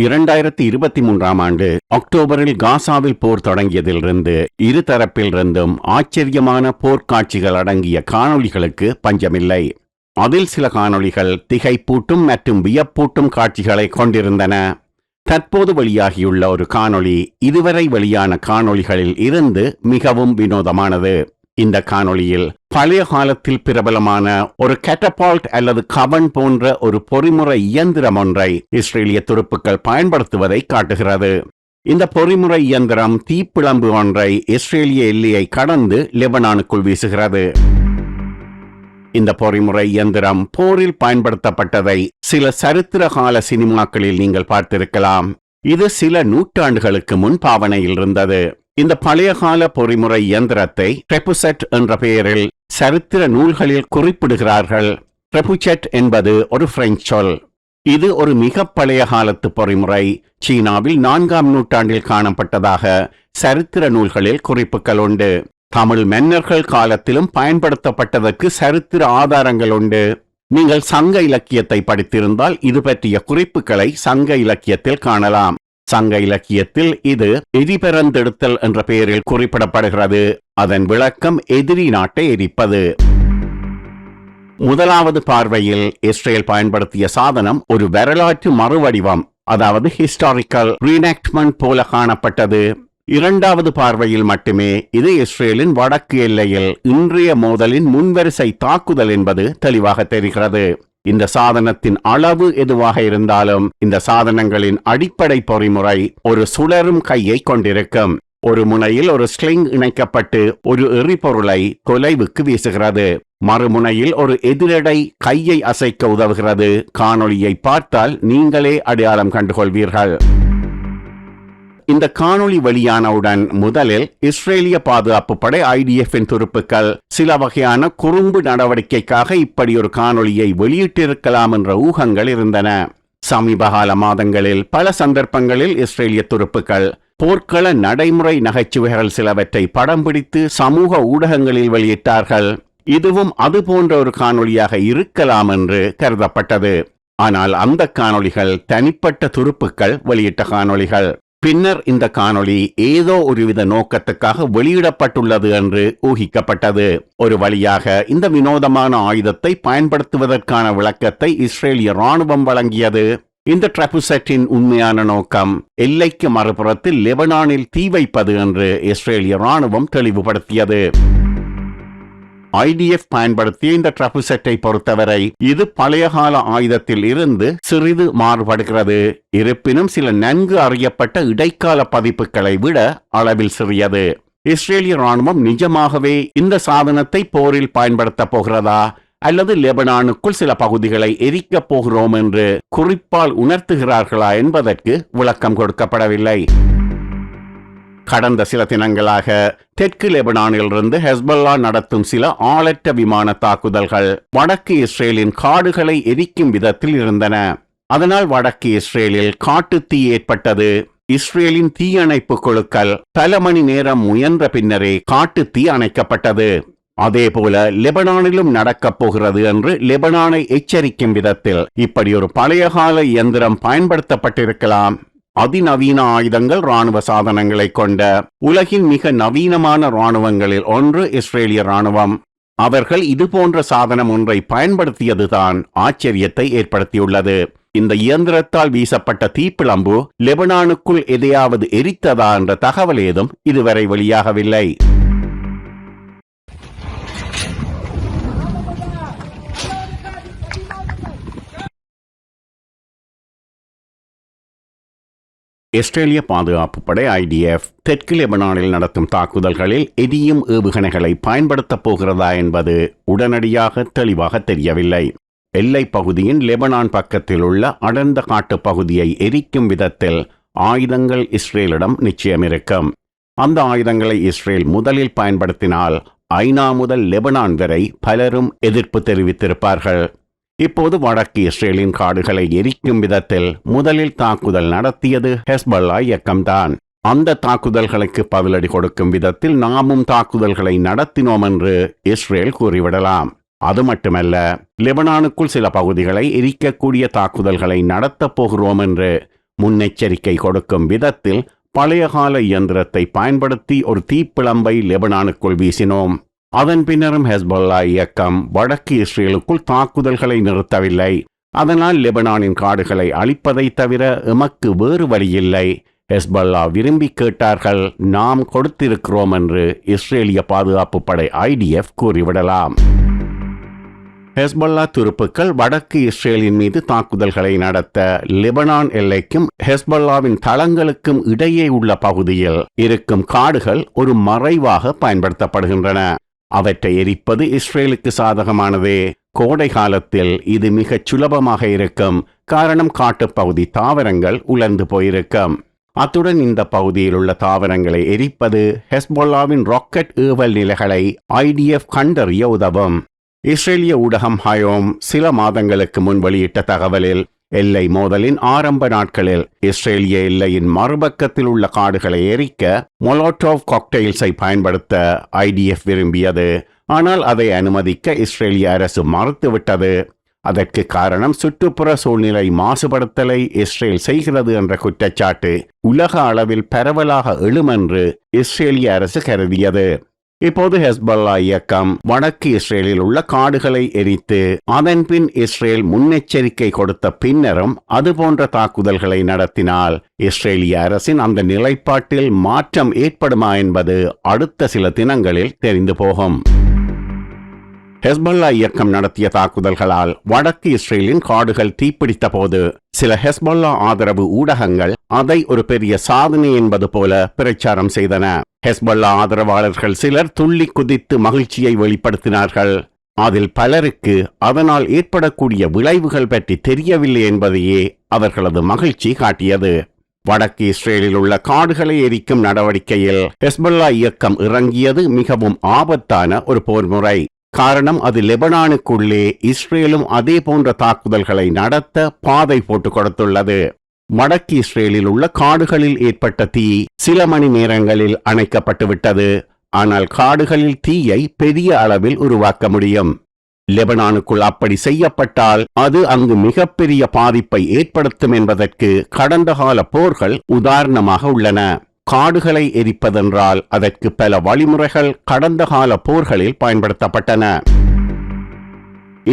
2023ஆம் ஆண்டு அக்டோபரில் காசாவில் போர் தொடங்கியதிலிருந்து இருதரப்பிலிருந்தும் ஆச்சரியமான போர்க்காட்சிகள் அடங்கிய காணொளிகளுக்கு பஞ்சமில்லை. அதில் சில காணொளிகள் திகைப்பூட்டும் மற்றும் வியப்பூட்டும் காட்சிகளை கொண்டிருந்தன. தற்போது வெளியாகியுள்ள ஒரு காணொளி இதுவரை வெளியான காணொளிகளில் இருந்து மிகவும் வினோதமானது. இந்த காணொளியில் பழைய காலத்தில் பிரபலமான ஒரு கேட்டபால்ட் அல்லது கவன் போன்ற ஒரு பொறிமுறை இயந்திரம் ஒன்றை இஸ்ரேலிய துருப்புக்கள் பயன்படுத்துவதை காட்டுகிறது. இந்த பொறிமுறை இயந்திரம் தீப்பிழம்பு ஒன்றை இஸ்ரேலிய எல்லையை கடந்து லெபனானுக்குள் வீசுகிறது. இந்த பொறிமுறை இயந்திரம் போரில் பயன்படுத்தப்பட்டதை சில சரித்திர கால சினிமாக்களில் நீங்கள் பார்த்திருக்கலாம். இது சில நூற்றாண்டுகளுக்கு முன் பாவனையில் இருந்தது. இந்த பழைய கால பொறிமுறை இயந்திரத்தை ட்ரெபுசெட் என்ற பெயரில் சரித்திர நூல்களில் குறிப்பிடுகிறார்கள். ட்ரெபுசெட் என்பது ஒரு பிரெஞ்சு சொல். இது ஒரு மிக பழைய காலத்து பொறிமுறை. சீனாவில் 4ஆம் நூற்றாண்டில் காணப்பட்டதாக சரித்திர நூல்களில் குறிப்புகள் உண்டு. தமிழ் மன்னர்கள் காலத்திலும் பயன்படுத்தப்பட்டதற்கு சரித்திர ஆதாரங்கள் உண்டு. நீங்கள் சங்க இலக்கியத்தை படித்திருந்தால் இது பற்றிய குறிப்புகளை சங்க இலக்கியத்தில் காணலாம். சங்க இலக்கியத்தில் இது எரிபெறந்தெடுத்தல் என்ற பெயரில் குறிப்பிடப்படுகிறது. அதன் விளக்கம் எதிரி நாட்டை எரிப்பது. முதலாவது பார்வையில் இஸ்ரேல் பயன்படுத்திய சாதனம் ஒரு வரலாற்று மறுவடிவம், அதாவது ஹிஸ்டாரிக்கல் ரீஎனாக்ட்மென்ட் போல காணப்பட்டது. இரண்டாவது பார்வையில் மட்டுமே இது இஸ்ரேலின் வடக்கு எல்லையில் இன்றைய மோதலின் முன்வரிசை தாக்குதல் என்பது தெளிவாக தெரிகிறது. இந்த சாதனத்தின் அளவு எதுவாக இருந்தாலும் இந்த சாதனங்களின் அடிப்படை பொறிமுறை ஒரு சுழரும் கையை கொண்டிருக்கும். ஒரு முனையில் ஒரு ஸ்லிங் இணைக்கப்பட்டு ஒரு எரிபொருளை தொலைவுக்கு வீசுகிறது. மறுமுனையில் ஒரு எதிரடை கையை அசைக்க உதவுகிறது. காணொளியை பார்த்தால் நீங்களே அடையாளம் கண்டுகொள்வீர்கள். இந்த காணொளி வெளியானவுடன் முதலில் இஸ்ரேலிய பாதுகாப்பு படை IDFின் துருப்புக்கள் சில வகையான குறும்பு நடவடிக்கைக்காக இப்படி ஒரு காணொளியை வெளியிட்டிருக்கலாம் என்ற ஊகங்கள் இருந்தன. சமீபகால மாதங்களில் பல சந்தர்ப்பங்களில் இஸ்ரேலிய துருப்புக்கள் போர்க்கள நடைமுறை நகைச்சுவைகள் சிலவற்றை படம் பிடித்து சமூக ஊடகங்களில் வெளியிட்டார்கள். இதுவும் அது போன்ற ஒரு காணொளியாக இருக்கலாம் என்று கருதப்பட்டது. ஆனால் அந்த காணொளிகள் தனிப்பட்ட துருப்புக்கள் வெளியிட்ட காணொளிகள். பின்னர் இந்த காணொளி ஏதோ ஒருவித நோக்கத்துக்காக வெளியிடப்பட்டுள்ளது என்று ஊகிக்கப்பட்டது. ஒரு வழியாக இந்த வினோதமான ஆயுதத்தை பயன்படுத்துவதற்கான விளக்கத்தை இஸ்ரேலிய ராணுவம் வழங்கியது. இந்த ட்ரெபுசெட்டின் உண்மையான நோக்கம் எல்லைக்கு மறுபுறத்தில் லெபனானில் தீ வைப்பது என்று இஸ்ரேலிய ராணுவம் தெளிவுபடுத்தியது. IDF பயன்படுத்திய இந்த ட்ரெபுசெட்டை பொறுத்தவரை இது பழையகால ஆயுதத்தில் இருந்து சிறிது மாறுபடுகிறது. இருப்பினும் சில நன்கு அறியப்பட்ட இடைக்கால பதிப்புகளை விட அளவில் சிறியது. இஸ்ரேலிய ராணுவம் நிஜமாகவே இந்த சாதனத்தை போரில் பயன்படுத்த போகிறதா அல்லது லெபனானுக்குள் சில பகுதிகளை எரிக்கப் போகிறோம் என்று குறிப்பால் உணர்த்துகிறார்களா என்பதற்கு விளக்கம் கொடுக்கப்படவில்லை. கடந்த சில தினங்களாக தெற்கு லெபனானிலிருந்து ஹெஸ்பல்லா நடத்தும் சில ஆளற்ற விமான தாக்குதல்கள் வடக்கு இஸ்ரேலின் காடுகளை எரிக்கும் விதத்தில் இருந்தன. அதனால் வடக்கு இஸ்ரேலில் காட்டுத்தீ ஏற்பட்டது. இஸ்ரேலின் தீயணைப்பு குழுக்கள் பல மணி நேரம் முயன்ற பின்னரே காட்டுத்தீ அணைக்கப்பட்டது. அதேபோல லெபனானிலும் நடக்கப் போகிறது என்று லெபனானை எச்சரிக்கும் விதத்தில் இப்படி ஒரு பழையகால இயந்திரம் பயன்படுத்தப்பட்டிருக்கலாம். அதிநவீன ஆயுதங்கள் ராணுவ சாதனங்களை கொண்ட உலகின் மிக நவீனமான ராணுவங்களில் ஒன்று இஸ்ரேலிய ராணுவம். அவர்கள் இதுபோன்ற சாதனம் ஒன்றை பயன்படுத்தியதுதான் ஆச்சரியத்தை ஏற்படுத்தியுள்ளது. இந்த இயந்திரத்தால் வீசப்பட்ட தீப்பிழம்பு லெபனானுக்குள் எதையாவது எரித்ததா என்ற தகவல் ஏதும் இதுவரை வெளியாகவில்லை. இஸ்ரேலிய பாதுகாப்பு படை IDF தெற்கு லெபனானில் நடத்தும் தாக்குதல்களில் எரியும் ஏவுகணைகளை பயன்படுத்தப் போகிறதா என்பது உடனடியாக தெளிவாக தெரியவில்லை. எல்லை பகுதியின் லெபனான் பக்கத்தில் உள்ள அடர்ந்த காட்டுப் பகுதியை எரிக்கும் விதத்தில் ஆயுதங்கள் இஸ்ரேலிடம் நிச்சயம் இருக்கும். அந்த ஆயுதங்களை இஸ்ரேல் முதலில் பயன்படுத்தினால் ஐநா முதல் லெபனான் வரை பலரும் எதிர்ப்பு தெரிவித்திருப்பார்கள். இப்போது வடக்கு இஸ்ரேலின் காடுகளை எரிக்கும் விதத்தில் முதலில் தாக்குதல் நடத்தியது ஹெஸ்பல்லா இயக்கம்தான். அந்த தாக்குதல்களுக்கு பதிலடி கொடுக்கும் விதத்தில் நாமும் தாக்குதல்களை நடத்தினோம் என்று இஸ்ரேல் கூறிவிடலாம். அது மட்டுமல்ல, லெபனானுக்குள் சில பகுதிகளை எரிக்கக்கூடிய தாக்குதல்களை நடத்தப் போகிறோம் என்று முன்னெச்சரிக்கை கொடுக்கும் விதத்தில் பழையகால இயந்திரத்தை பயன்படுத்தி ஒரு தீப்பிழம்பை லெபனானுக்குள் வீசினோம். அதன் பின்னரும் ஹெஸ்பொல்லா இயக்கம் வடக்கு இஸ்ரேலுக்குள் தாக்குதல்களை நிறுத்தவில்லை. அதனால் லெபனானின் காடுகளை அழிப்பதை தவிர எமக்கு வேறு வழியில்லை. ஹெஸ்பொல்லா விரும்பி கேட்டார்கள், நாம் கொடுத்திருக்கிறோம் என்று இஸ்ரேலிய பாதுகாப்பு படை IDF கூறிவிடலாம். ஹெஸ்பொல்லா துருப்புக்கள் வடக்கு இஸ்ரேலின் மீது தாக்குதல்களை நடத்த லெபனான் எல்லைக்கும் ஹெஸ்பொல்லாவின் தளங்களுக்கும் இடையே உள்ள பகுதியில் இருக்கும் காடுகள் ஒரு மறைவாக பயன்படுத்தப்படுகின்றன. அவற்றை எரிப்பது இஸ்ரேலுக்கு சாதகமானதே. கோடை காலத்தில் இது மிகச் சுலபமாக இருக்கும். காரணம், காட்டுப்பகுதி தாவரங்கள் உலர்ந்து போயிருக்கும். அத்துடன் இந்த பகுதியில் உள்ள தாவரங்களை எரிப்பது ஹெஸ்பொல்லாவின் ராக்கெட் ஏவல் நிலைகளை IDF கண்டறிய உதவும். இஸ்ரேலிய ஊடகம் ஹயோம் சில மாதங்களுக்கு முன் வெளியிட்ட தகவலில் எல்லை மோதலின் ஆரம்ப நாட்களில் இஸ்ரேலிய எல்லையின் மறுபக்கத்தில் உள்ள காடுகளை எரிக்க மொலோட்டோவ் காக்டெயில்ஸை பயன்படுத்த IDF விரும்பியது. ஆனால் அதை அனுமதிக்க இஸ்ரேலிய அரசு மறுத்துவிட்டது. அதற்கு காரணம், சுற்றுப்புற சூழ்நிலை மாசுபடுத்தலை இஸ்ரேல் செய்கிறது என்ற குற்றச்சாட்டு உலக அளவில் பரவலாக எழுமென்று இஸ்ரேலிய அரசு கருதியது. இப்போது ஹெஸ்பொல்லா இயக்கம் வடக்கு இஸ்ரேலில் உள்ள காடுகளை எரித்து அதன் பின் இஸ்ரேல் முன்னெச்சரிக்கை கொடுத்த பின்னரும் அதுபோன்ற தாக்குதல்களை நடத்தினால் இஸ்ரேலிய அரசின் அந்த நிலைப்பாட்டில் மாற்றம் ஏற்படுமா என்பது அடுத்த சில தினங்களில் தெரிந்து போகும். ஹெஸ்பொல்லா இயக்கம் நடத்திய தாக்குதல்களால் வடக்கு இஸ்ரேலின் காடுகள் தீப்பிடித்த போது சில ஹெஸ்பொல்லா ஆதரவு ஊடகங்கள் அதை ஒரு பெரிய சாதனை என்பது போல பிரச்சாரம் செய்தன. ஹெஸ்பொல்லா ஆதரவாளர்கள் சிலர் துள்ளி குதித்து மகிழ்ச்சியை வெளிப்படுத்தினார்கள். அதில் பலருக்கு அதனால் ஏற்படக்கூடிய விளைவுகள் பற்றி தெரியவில்லை என்பதையே அவர்களது மகிழ்ச்சி காட்டியது. வடக்கு இஸ்ரேலில் உள்ள காடுகளை எரிக்கும் நடவடிக்கையில் ஹெஸ்பொல்லா இயக்கம் இறங்கியது மிகவும் ஆபத்தான ஒரு போர்முறை. காரணம், அது லெபனானுக்குள்ளே இஸ்ரேலும் அதே போன்ற தாக்குதல்களை நடத்த பாதை போட்டு கொடுத்துள்ளது. வடக்கு இஸ்ரேலில் உள்ள காடுகளில் ஏற்பட்ட தீ சில மணி நேரங்களில் அணைக்கப்பட்டுவிட்டது. ஆனால் காடுகளில் தீயை பெரிய அளவில் உருவாக்க முடியும். லெபனானுக்குள் அப்படி செய்யப்பட்டால் அது அங்கு மிகப்பெரிய பாதிப்பை ஏற்படுத்தும் என்பதற்கு கடந்த கால போர்கள் உதாரணமாக உள்ளன. காடுகளை எரிப்பதென்றால் அதற்கு பல வழிமுறைகள் கடந்த கால போர்களில் பயன்படுத்தப்பட்டன.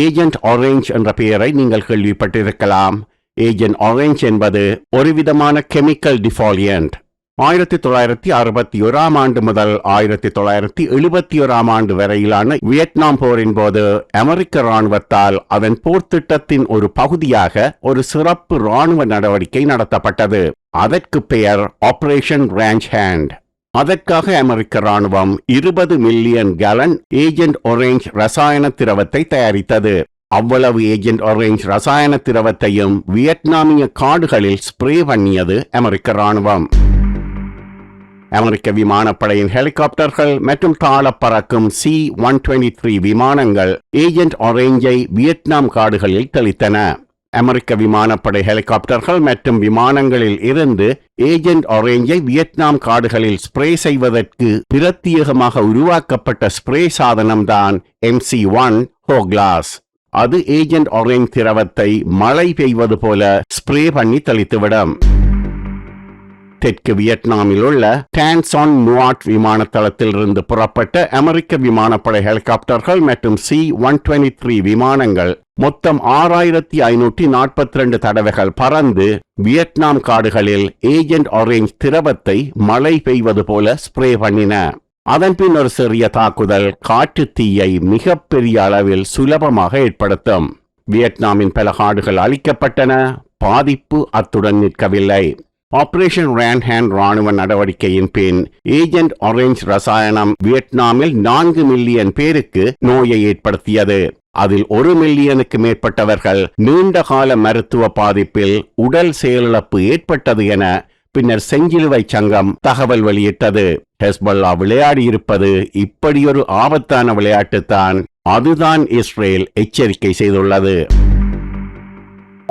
ஏஜென்ட் ஆரஞ்ச் என்ற பெயரை நீங்கள் கேள்விப்பட்டிருக்கலாம். ஏஜென்ட் ஆரஞ்ச் என்பது ஒரு விதமான கெமிக்கல் டிஃபாலியன்ட். 1961 ஆண்டு முதல் 1971 ஆண்டு வரையிலான வியட்நாம் போரின் போது அமெரிக்க இராணுவத்தால் அதன் போர் திட்டத்தின் ஒரு பகுதியாக ஒரு சிறப்பு இராணுவ நடவடிக்கை நடத்தப்பட்டது. அதற்கு பெயர் ஆபரேஷன் ராஞ்ச் ஹேண்ட். அதற்காக அமெரிக்க இராணுவம் 20 மில்லியன் கேலன் ஏஜென்ட் ஆரஞ்ச் ரசாயன திரவத்தை தயாரித்தது. அவ்வளவு ஏஜென்ட் ஆரஞ்ச் ரசாயன திரவத்தையும் வியட்நாமிய காடுகளில் ஸ்ப்ரே பண்ணியது அமெரிக்க இராணுவம். அமெரிக்க விமானப்படையின் ஹெலிகாப்டர்கள் மற்றும் தாழ பறக்கும் C-123 விமானங்கள் ஏஜென்ட் ஆரஞ்சை வியட்நாம் காடுகளில் தெளித்தன. அமெரிக்க விமானப்படை ஹெலிகாப்டர்கள் மற்றும் விமானங்களில் இருந்து ஏஜென்ட் ஆரஞ்சை வியட்நாம் காடுகளில் ஸ்ப்ரே செய்வதற்கு பிரத்யேகமாக உருவாக்கப்பட்ட ஸ்ப்ரே சாதனம்தான் MC-1 ஹோக்லாஸ். அது ஏஜென்ட் ஆரஞ்ச் திரவத்தை மழை பெய்வது போல ஸ்ப்ரே பண்ணி தெளித்துவிடும். தெற்கு வியட்நாமில் உள்ள டான் சான் முவாட் விமான தளத்தில் இருந்து புறப்பட்ட அமெரிக்க விமானப்படை ஹெலிகாப்டர்கள் மற்றும் C-123 விமானங்கள் மொத்தம் 6542 தடவைகள் பறந்து வியட்நாம் காடுகளில் ஏஜென்ட் ஆரஞ்ச் திரவத்தை மழை பெய்வது போல ஸ்ப்ரே பண்ணின. அதன்பின் ஒரு சிறிய தாக்குதல் காற்று தீயை மிகப்பெரிய அளவில் சுலபமாக ஏற்படுத்தும். வியட்நாமின் பல காடுகள் அழிக்கப்பட்டன. பாதிப்பு அத்துடன் நிற்கவில்லை. ஆபரேஷன் ராஞ்ச் ஹேண்ட் ராணுவ நடவடிக்கையின் பின் ஏஜென்ட் ஆரஞ்ச் ரசாயனம் வியட்நாமில் 4 மில்லியன் பேருக்கு நோயை ஏற்படுத்தியது. அதில் 1 மில்லியனுக்கு மேற்பட்டவர்கள் நீண்ட கால மருத்துவ பாதிப்பில் உடல் செயலிழப்பு ஏற்பட்டது என பின்னர் செஞ்சிலுவை சங்கம் தகவல் வெளியிட்டது. ஹெஸ்பொல்லா விளையாடி இருப்பது இப்படியொரு ஆபத்தான விளையாட்டுத்தான். அதுதான் இஸ்ரேல் எச்சரிக்கை செய்துள்ளது.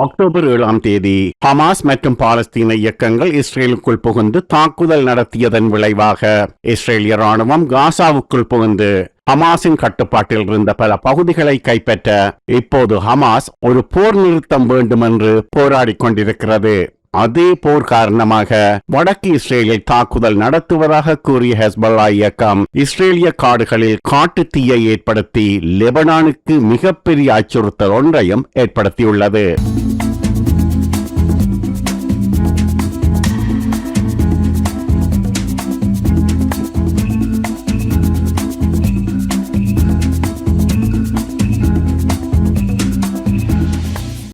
அக்டோபர் 7 ஹமாஸ் மற்றும் பாலஸ்தீன இயக்கங்கள் இஸ்ரேலுக்குள் புகுந்து தாக்குதல் நடத்தியதன் விளைவாக இஸ்ரேலிய ராணுவம் காசாவுக்குள் புகுந்து ஹமாஸின் கட்டுப்பாட்டில் இருந்த பல பகுதிகளை கைப்பற்ற இப்போது ஹமாஸ் ஒரு போர் நிறுத்தம் வேண்டும் என்று போராடி கொண்டிருக்கிறது. அதே போர் காரணமாக வடக்கு இஸ்ரேலில் தாக்குதல் நடத்துவதாக கூறிய ஹெஸ்பல்லா இயக்கம் இஸ்ரேலிய காடுகளில் காட்டுத் தீயை ஏற்படுத்தி லெபனானுக்கு மிகப்பெரிய அச்சுறுத்தல் ஒன்றையும் ஏற்படுத்தியுள்ளது.